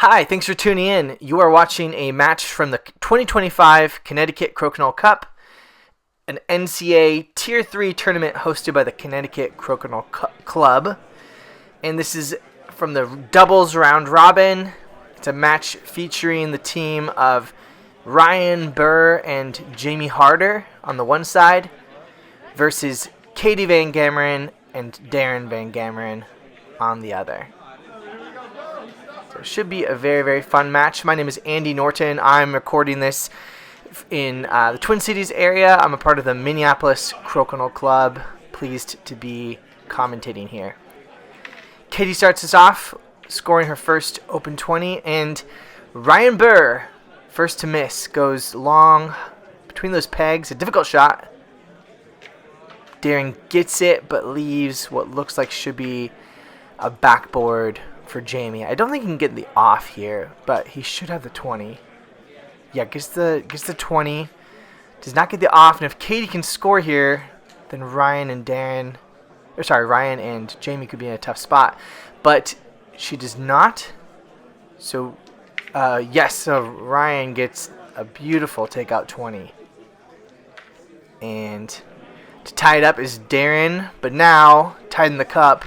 Hi, thanks for tuning in. You are watching a match from the 2025 Connecticut Crokinole Cup, an NCAA Tier 3 tournament hosted by the Connecticut Crokinole Club. And this is from the doubles round robin. It's a match featuring the team of Ryan Buhr and Jamie Harter on the one side versus Katie Van Gammerin and Darin Van Gammerin on the other. So it should be a very, very fun match. My name is Andy Norton. I'm recording this in the Twin Cities area. I'm a part of the Minneapolis Crokinole Club. Pleased to be commentating here. Katie starts us off, scoring her first Open 20, and Ryan Buhr, first to miss, goes long between those pegs. A difficult shot. Darin gets it, but leaves what looks like should be a backboard for Jamie. I don't think he can get the off here, but he should have the 20. Yeah, gets the 20. Does not get the off, and if Katie can score here, then Ryan and Jamie could be in a tough spot. But she does not. So, yes, so Ryan gets a beautiful takeout 20. And to tie it up is Darin, but now, tied in the cup,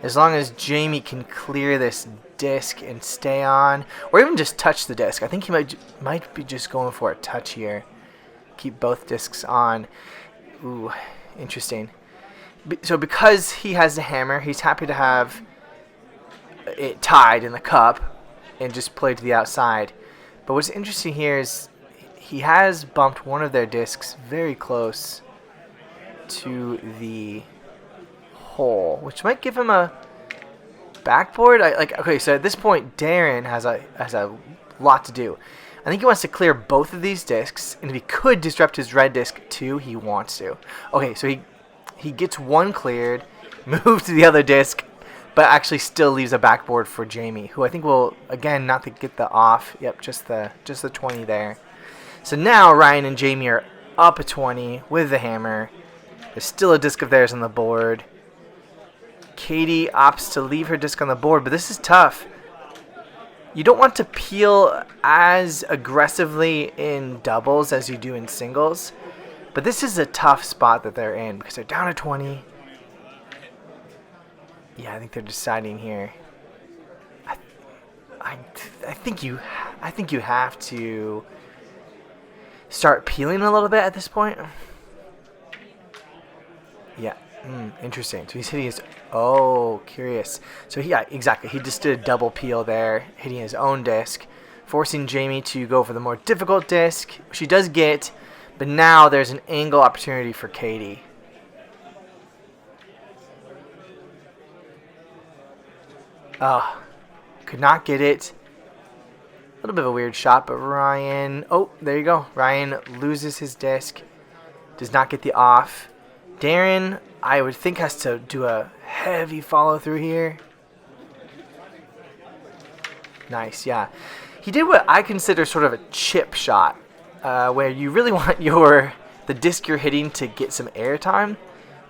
as long as Jamie can clear this disc and stay on, or even just touch the disc. I think he might be just going for a touch here. Keep both discs on. Ooh, interesting. So because he has the hammer, he's happy to have it tied in the cup and just play to the outside. But what's interesting here is he has bumped one of their discs very close to the hole, which might give him a backboard. Okay, so at this point, Darin has a lot to do. I think he wants to clear both of these discs, and if he could disrupt his red disc too, he wants to. Okay, so he gets one cleared, moves to the other disc, but actually still leaves a backboard for Jamie, who I think will again not to get the off. Yep, just the 20 there. So now Ryan and Jamie are up a 20 with the hammer. There's still a disc of theirs on the board. Katie opts to leave her disc on the board, but this is tough. You don't want to peel as aggressively in doubles as you do in singles, but this is a tough spot that they're in because they're down to 20. Yeah, I think they're deciding here. I think you have to start peeling a little bit at this point. Yeah. Interesting. So he's hitting his... Oh, curious. So, yeah, exactly. He just did a double peel there, hitting his own disc, forcing Jamie to go for the more difficult disc. She does get, but now there's an angle opportunity for Katie. Oh, could not get it. A little bit of a weird shot, but Ryan... Oh, there you go. Ryan loses his disc. Does not get the off. Darin, I would think, has to do a heavy follow-through here. Nice, yeah. He did what I consider sort of a chip shot, where you really want the disc you're hitting to get some airtime.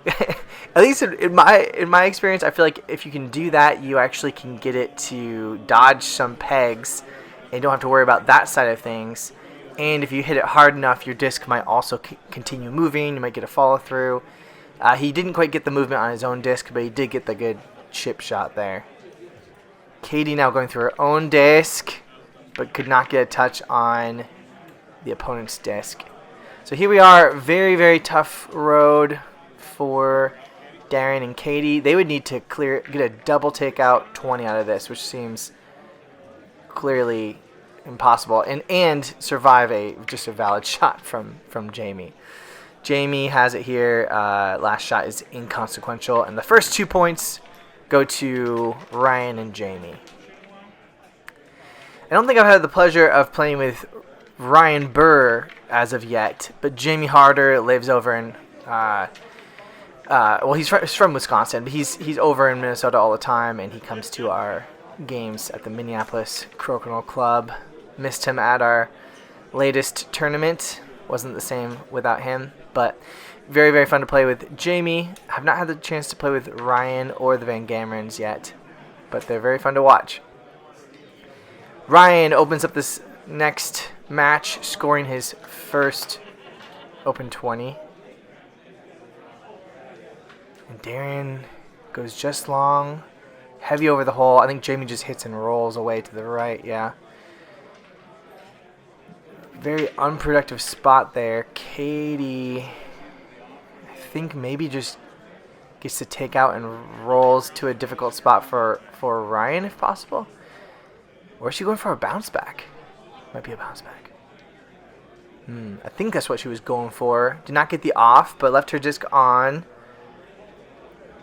At least in my experience, I feel like if you can do that, you actually can get it to dodge some pegs and don't have to worry about that side of things. And if you hit it hard enough, your disc might also continue moving. You might get a follow-through. He didn't quite get the movement on his own disc, but he did get the good chip shot there. Katie now going through her own disc, but could not get a touch on the opponent's disc. So here we are, very, very tough road for Darin and Katie. They would need to get a double takeout 20 out of this, which seems clearly impossible, and survive just a valid shot from Jamie. Jamie has it here. Last shot is inconsequential, and the first 2 points go to Ryan and Jamie. I don't think I've had the pleasure of playing with Ryan Buhr as of yet, but Jamie Harter lives over in he's from Wisconsin, but he's over in Minnesota all the time, and he comes to our games at the Minneapolis Crokinole Club. Missed him at our latest tournament. Wasn't the same without him, but very, very fun to play with Jamie. Have not had the chance to play with Ryan or the Van Gammerins yet, but they're very fun to watch. Ryan opens up this next match, scoring his first open 20. And Darin goes just long, heavy over the hole. I think Jamie just hits and rolls away to the right, yeah. Very unproductive spot there. Katie, I think maybe just gets to take out and rolls to a difficult spot for Ryan if possible. Or is she going for a bounce back? Might be a bounce back. I think that's what she was going for. Did not get the off, but left her disc on.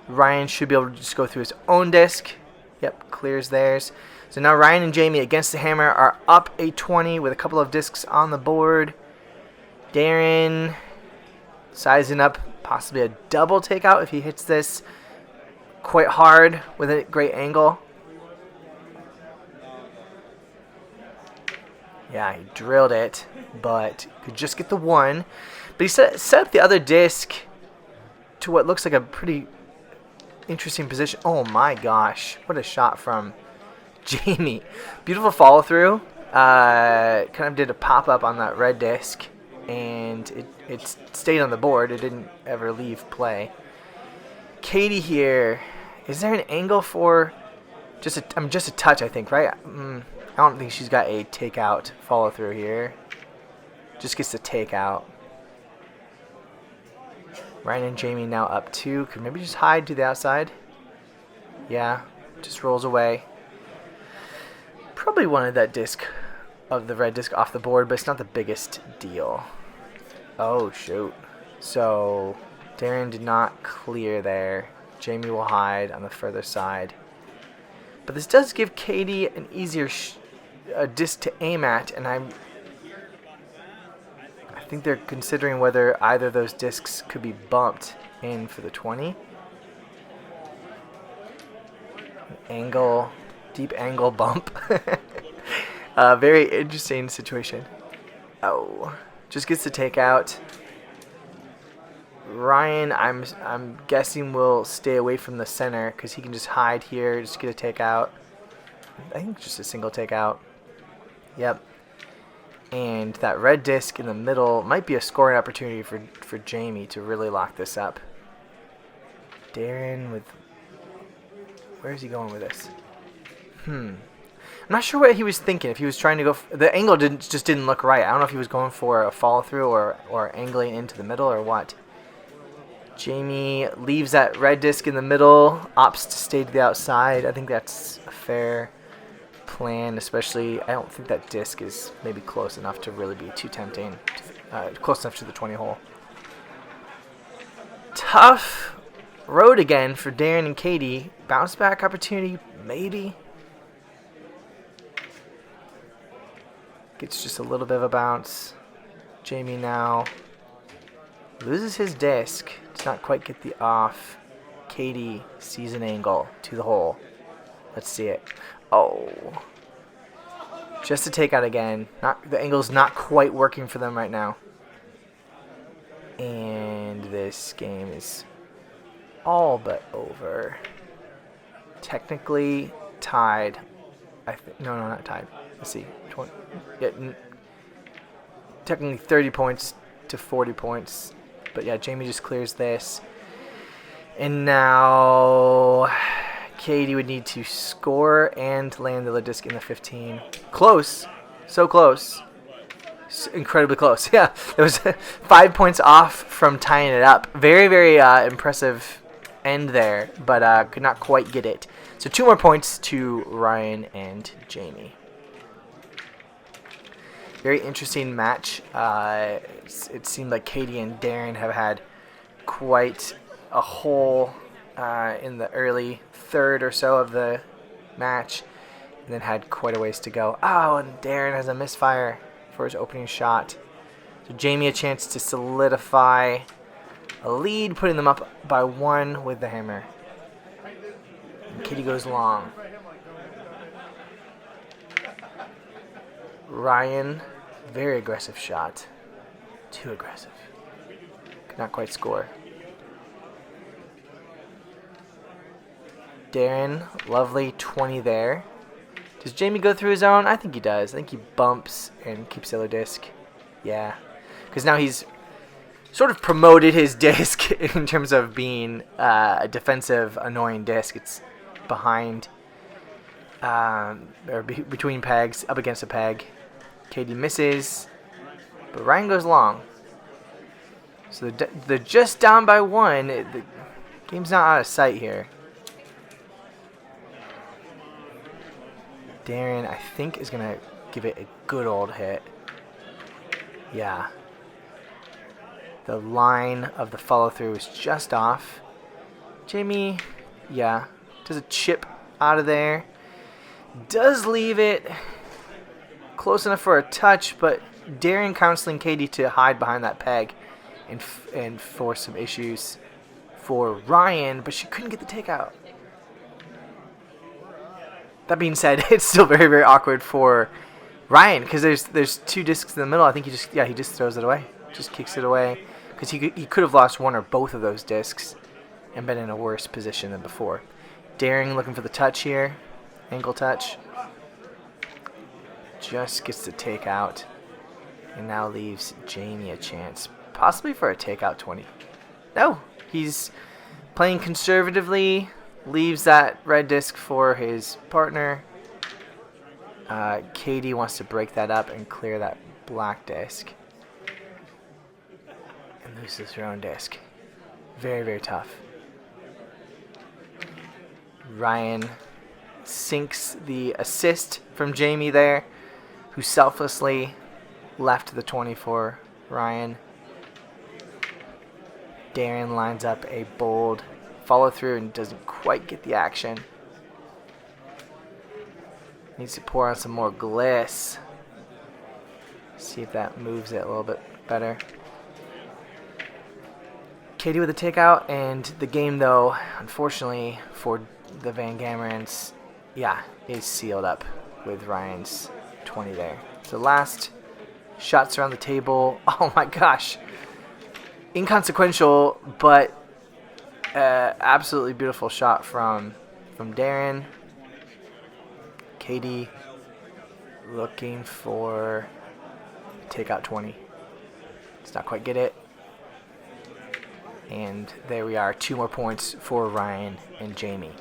Ryan should be able to just go through his own disc. Yep, clears theirs. So now Ryan and Jamie against the hammer are up a 20 with a couple of discs on the board. Darin sizing up possibly a double takeout if he hits this quite hard with a great angle. Yeah, he drilled it, but could just get the one. But he set up the other disc to what looks like a pretty interesting position. Oh my gosh, what a shot from Jamie. Beautiful follow through. Kind of did a pop up on that red disc, and it stayed on the board. It didn't ever leave play. Katie here. Is there an angle for just a touch? I think, right? I don't think she's got a takeout follow through here. Just gets the takeout. Ryan and Jamie now up 2. Could maybe just hide to the outside. Yeah, just rolls away. Probably wanted that disc of the red disc off the board, but it's not the biggest deal. Oh, shoot. So, Darin did not clear there. Jamie will hide on the further side. But this does give Katie an easier disc to aim at, and I think they're considering whether either of those discs could be bumped in for the 20. Angle, deep angle bump. Very interesting situation. Oh, just gets the takeout. Ryan, I'm guessing will stay away from the center because he can just hide here, just get a takeout. I think just a single takeout. Yep. And that red disc in the middle might be a scoring opportunity for Jamie to really lock this up. Darin with... Where is he going with this? I'm not sure what he was thinking. If he was trying to go... The angle just didn't look right. I don't know if he was going for a follow-through or angling into the middle or what. Jamie leaves that red disc in the middle, opts to stay to the outside. I think that's a fair plan, especially I don't think that disc is maybe close enough to really be too tempting. Close enough to the 20 hole. Tough road again for Darin and Katie. Bounce back opportunity, maybe. Gets just a little bit of a bounce. Jamie now loses his disc. Does not quite get the off. Katie sees an angle to the hole. Let's see it. Oh. Just to take out again. The angle's not quite working for them right now. And this game is all but over. Technically tied. No, not tied. Let's see. 20, yeah, technically 30 points to 40 points. But yeah, Jamie just clears this. And now Katie would need to score and land the disc in the 15. Close. So close. Incredibly close. Yeah, it was 5 points off from tying it up. Very, very impressive end there, but could not quite get it. So 2 more points to Ryan and Jamie. Very interesting match. It seemed like Katie and Darin have had quite a hole in the early third or so of the match, and then had quite a ways to go. Oh, and Darin has a misfire for his opening shot. So Jamie a chance to solidify a lead, putting them up by 1 with the hammer. And Katie goes long. Ryan, very aggressive shot. Too aggressive. Could not quite score. Darin, lovely 20 there. Does Jamie go through his own? I think he does. I think he bumps and keeps the other disc. Yeah. Because now he's sort of promoted his disc in terms of being a defensive, annoying disc. It's behind, or between pegs, up against a peg. Katie misses, but Ryan goes long. So they're just down by 1. The game's not out of sight here. Darin, I think, is going to give it a good old hit. Yeah. The line of the follow-through is just off. Jamie, yeah, does a chip out of there. Does leave it close enough for a touch, but Darin counseling Katie to hide behind that peg and force some issues for Ryan, but she couldn't get the takeout. That being said, it's still very, very awkward for Ryan because there's 2 discs in the middle. I think he just throws it away, just kicks it away, because he could have lost one or both of those discs and been in a worse position than before. Darin looking for the touch here, ankle touch, just gets the takeout, and now leaves Jamie a chance, possibly for a takeout 20. No, he's playing conservatively. Leaves that red disc for his partner. Katie wants to break that up and clear that black disc. And loses her own disc. Very, very tough. Ryan sinks the assist from Jamie there, who selflessly left the 20 for Ryan. Darin lines up a bold follow through and doesn't quite get the action. Needs to pour on some more gliss. See if that moves it a little bit better. Katie with a takeout, and the game, though, unfortunately for the Van Gammerins, is sealed up with Ryan's 20 there. So last shots around the table. Oh my gosh. Inconsequential, but absolutely beautiful shot from Darin. Katie looking for takeout 20. Does not quite get it. And there we are. 2 more points for Ryan and Jamie.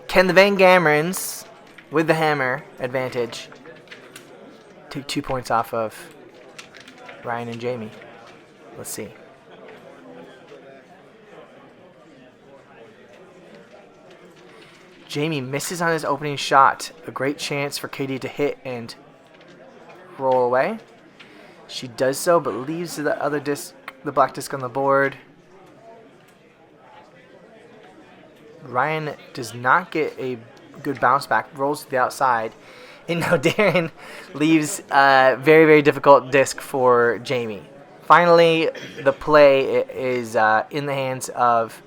Can the Van Gammerins, with the hammer advantage, take 2 points off of Ryan and Jamie? Let's see. Jamie misses on his opening shot. A great chance for Katie to hit and roll away. She does so, but leaves the other disc, the black disc, on the board. Ryan does not get a good bounce back, rolls to the outside. And now Darin leaves a very, very difficult disc for Jamie. Finally, the play is in the hands of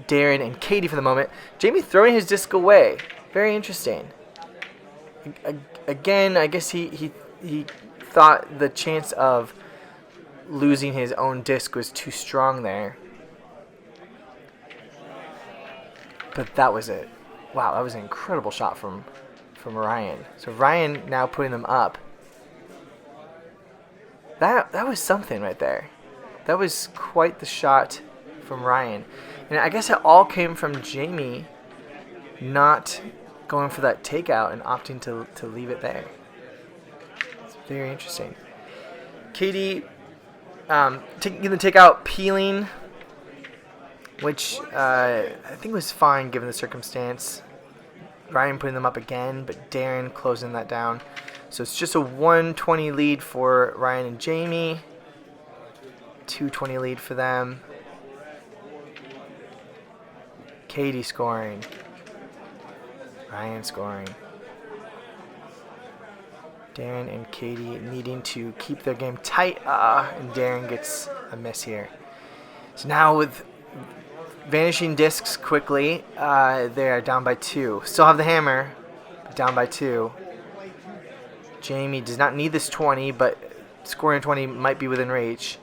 Darin and Katie for the moment. Jamie throwing his disc away. Very interesting. Again, I guess he thought the chance of losing his own disc was too strong there. But that was it. Wow, that was an incredible shot from Ryan. So Ryan now putting them up. That was something right there. That was quite the shot from Ryan. And I guess it all came from Jamie not going for that takeout and opting to leave it there. It's very interesting. Katie taking the takeout, peeling, which I think was fine given the circumstance. Ryan putting them up again, but Darin closing that down. So it's just a 120 lead for Ryan and Jamie. 220 lead for them. Katie scoring. Ryan scoring. Darin and Katie needing to keep their game tight. And Darin gets a miss here. So now with vanishing discs quickly, they are down by 2. Still have the hammer, but down by 2. Jamie does not need this 20, but scoring 20 might be within reach.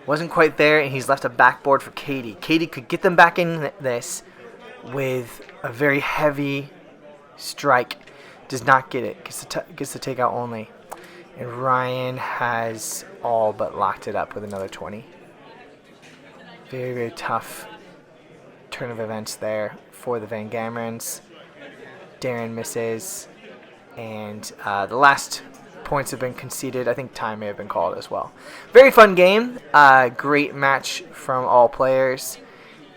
Wasn't quite there, and he's left a backboard for Katie. Katie could get them back in this, with a very heavy strike. Does not get it. Gets the takeout only. And Ryan has all but locked it up with another 20. Very, very tough turn of events there for the Van Gammerins. Darin misses. And the last points have been conceded. I think time may have been called as well. Very fun game. Great match from all players.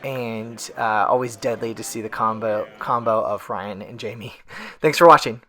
And always deadly to see the combo of Ryan and Jamie. Thanks for watching.